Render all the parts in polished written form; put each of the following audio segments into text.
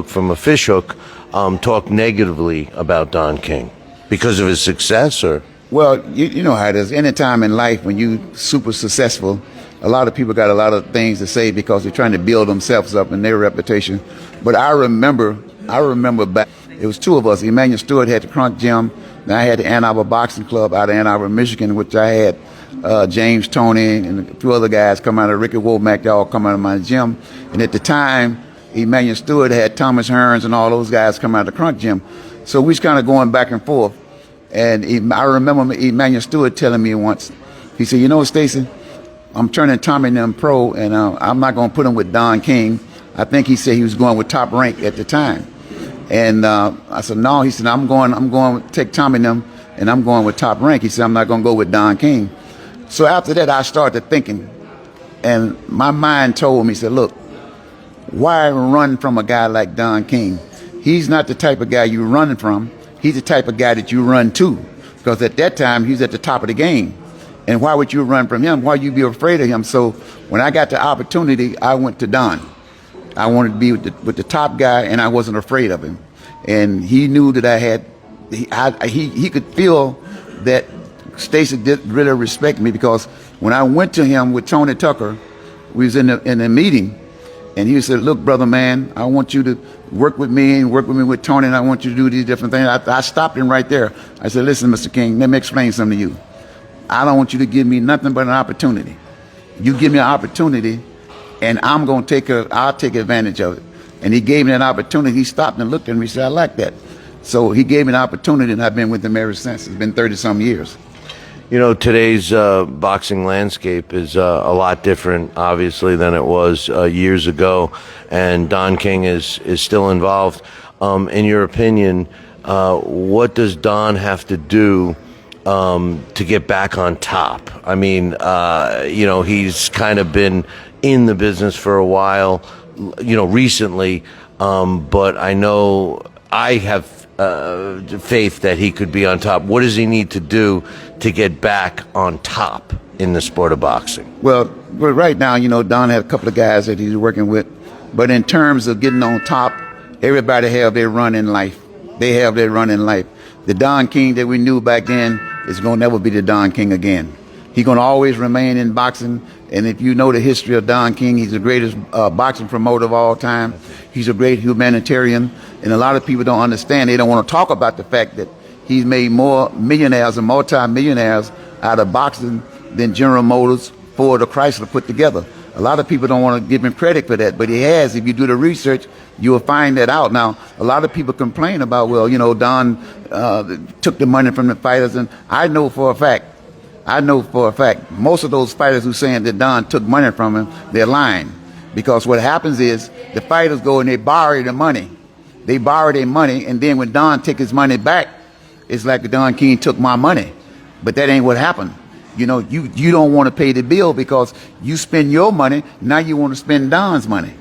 from a fishhook talk negatively about Don King because of his success, or? Well, you know how it is. Anytime in life when you super successful, a lot of people got a lot of things to say because they're trying to build themselves up and their reputation. But I remember back, it was two of us. Emmanuel Stewart had the Crunk Gym, and I had the Ann Arbor Boxing Club out of Ann Arbor, Michigan, which I had James Toney and a few other guys come out of Ricky Womack, they all come out of my gym. And at the time, Emmanuel Stewart had Thomas Hearns and all those guys come out of the Crunk Gym. So we was kind of going back and forth. And I remember Emmanuel Stewart telling me once, he said, you know, Stacy, I'm turning Tommy and them pro, and I'm not going to put him with Don King. I think he said he was going with Top Rank at the time. And I said, no. He said, I'm going to take Tommy and them, and I'm going with Top Rank. He said, I'm not going to go with Don King. So after that, I started thinking, and my mind told me, said, look, why run from a guy like Don King? He's not the type of guy you're running from. He's the type of guy that you run to, because at that time, he's at the top of the game. And why would you run from him? Why would you be afraid of him? So when I got the opportunity, I went to Don. I wanted to be with the top guy, and I wasn't afraid of him. And he knew that I had, he could feel that Stacy did really respect me, because when I went to him with Tony Tucker, we was in a meeting, and he said, look, brother man, I want you to work with me with Tony, and I want you to do these different things. I stopped him right there. I said, listen, Mr. King, let me explain something to you. I don't want you to give me nothing but an opportunity. You give me an opportunity, and I'll take advantage of it. And he gave me an opportunity. He stopped and looked at me and said, I like that. So he gave me an opportunity, and I've been with him ever since. It's been 30-some years. You know, today's boxing landscape is a lot different, obviously, than it was years ago, and Don King is still involved. In your opinion, what does Don have to do to get back on top? I mean, you know, he's kind of been in the business for a while, you know, recently, but I know I have faith that he could be on top. What does he need to do to get back on top in the sport of boxing? Well, right now, you know, Don had a couple of guys that he's working with, but in terms of getting on top, everybody have their run in life. They have their run in life. The Don King that we knew back then is going to never be the Don King again. He's going to always remain in boxing. And if you know the history of Don King, he's the greatest boxing promoter of all time. He's a great humanitarian. And a lot of people don't understand. They don't want to talk about the fact that he's made more millionaires and multi-millionaires out of boxing than General Motors, Ford, or Chrysler put together. A lot of people don't want to give him credit for that, but he has. If you do the research, you will find that out. Now, a lot of people complain about, well, you know, Don took the money from the fighters, and I know for a fact, most of those fighters who saying that Don took money from him, they're lying. Because what happens is the fighters go and they borrow the money. They borrow their money, and then when Don take his money back, it's like Don King took my money. But that ain't what happened. You know, you don't want to pay the bill because you spend your money, now you want to spend Don's money.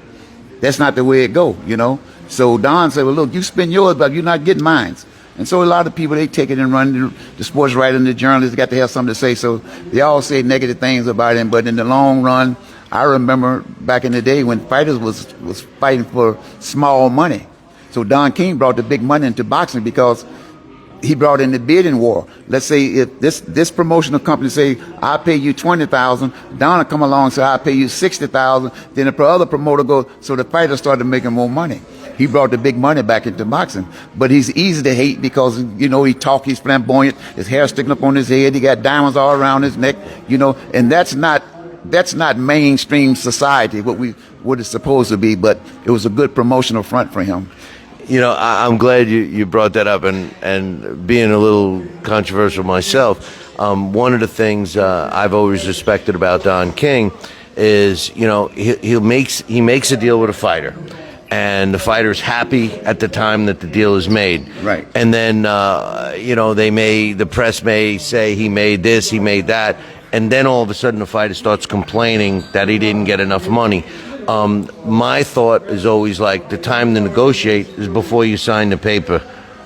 That's not the way it go, you know. So Don said, well, look, you spend yours, but you're not getting mine. And so a lot of people, they take it and run. The sports writer and the journalists got to have something to say. So they all say negative things about him. But in the long run, I remember back in the day when fighters was fighting for small money. So Don King brought the big money into boxing because he brought in the bidding war. Let's say if this promotional company say, I'll pay you $20,000, Don will come along and say, I'll pay you $60,000. Then the other promoter goes, so the fighter started making more money. He brought the big money back into boxing. But he's easy to hate because, you know, he's flamboyant, his hair sticking up on his head, he got diamonds all around his neck, you know, and that's not mainstream society, what it's supposed to be, but it was a good promotional front for him. You know, I'm glad you brought that up, and being a little controversial myself, one of the things I've always respected about Don King is, you know, he makes a deal with a fighter, and the fighter's happy at the time that the deal is made. Right. And then, you know, the press may say he made this, he made that, and then all of a sudden the fighter starts complaining that he didn't get enough money. My thought is always like the time to negotiate is before you sign the paper.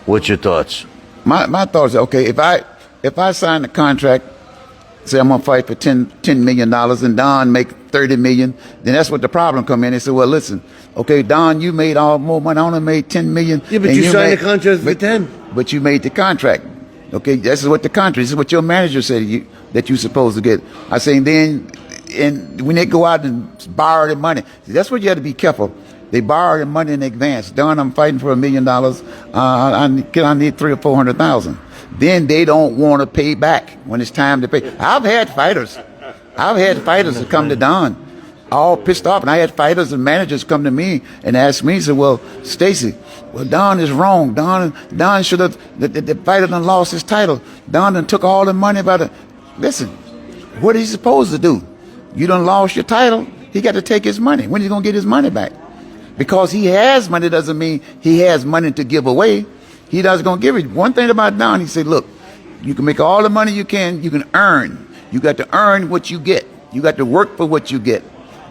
What's your thoughts? My thoughts are, okay, if I sign the contract say I'm gonna fight for $10 million, and Don make 30 million, then that's what the problem come in. They say, well, listen, okay, Don, you made all more money. I only made 10 million. Yeah, but and you signed made- the contract for but- 10. But you made the contract. Okay, this is what the contract. This is what your manager said that you're supposed to get. I say, and when they go out and borrow the money, that's what you have to be careful. They borrow the money in advance. Don, I'm fighting for $1 million. I need 300,000 or 400,000. Then they don't want to pay back when it's time to pay. I've had fighters that come to Don, all pissed off, and I had fighters and managers come to me and ask me, say, well, Stacy, well, Don is wrong. Don should have, the fighter done lost his title. Don done took all the money about it. Listen, what is he supposed to do? You done lost your title. He got to take his money. When is he going to get his money back? Because he has money doesn't mean he has money to give away. He doesn't going to give it. One thing about Don, he said, look, you can make all the money you can earn. You got to earn what you get. You got to work for what you get.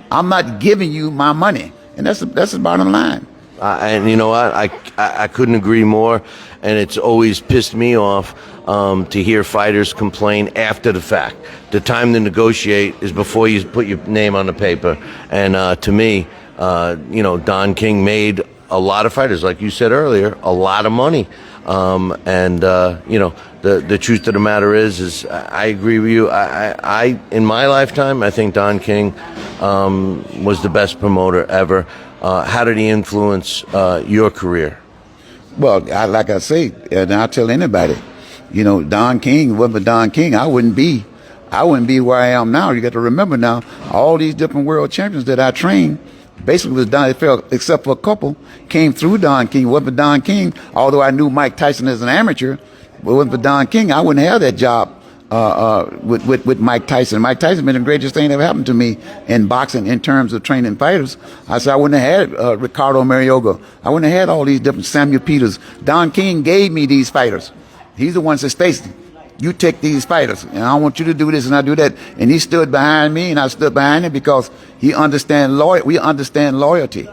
I'm not giving you my money. And that's the bottom line. And you know what? I couldn't agree more. And it's always pissed me off to hear fighters complain after the fact. The time to negotiate is before you put your name on the paper. And to me, Don King made a lot of fighters, like you said earlier, a lot of money. The truth of the matter is I agree with you. I in my lifetime, I think Don King was the best promoter ever. How did he influence your career? Well, like I say, and I'll tell anybody, Don King, wasn't for Don King, I wouldn't be where I am now. You got to remember now, all these different world champions that I trained, basically was Don, except for a couple, came through Don King. Wasn't for Don King, although I knew Mike Tyson as an amateur, but wasn't for Don King, I wouldn't have that job with Mike Tyson. Mike Tyson been the greatest thing that ever happened to me in boxing in terms of training fighters. I said I wouldn't have had Ricardo Marioga. I wouldn't have had all these different Samuel Peters. Don King gave me these fighters. He's the one that said, Stacy, you take these fighters, and I want you to do this and I do that. And he stood behind me, and I stood behind him because we understand loyalty.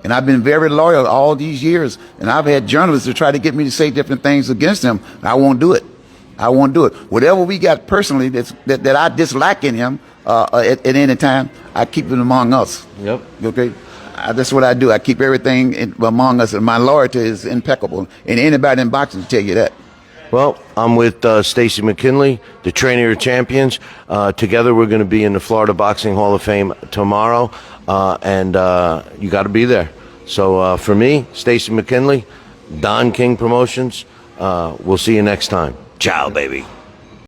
And I've been very loyal all these years. And I've had journalists to try to get me to say different things against him. I won't do it. I won't do it. Whatever we got personally that I dislike in him at any time, I keep it among us. Yep. Okay? That's what I do. I keep everything among us, and my loyalty is impeccable. And anybody in boxing will tell you that. Well, I'm with Stacy McKinley, the trainer of champions. Together, we're going to be in the Florida Boxing Hall of Fame tomorrow, and you got to be there. So for me, Stacy McKinley, Don King Promotions, we'll see you next time. Ciao, baby.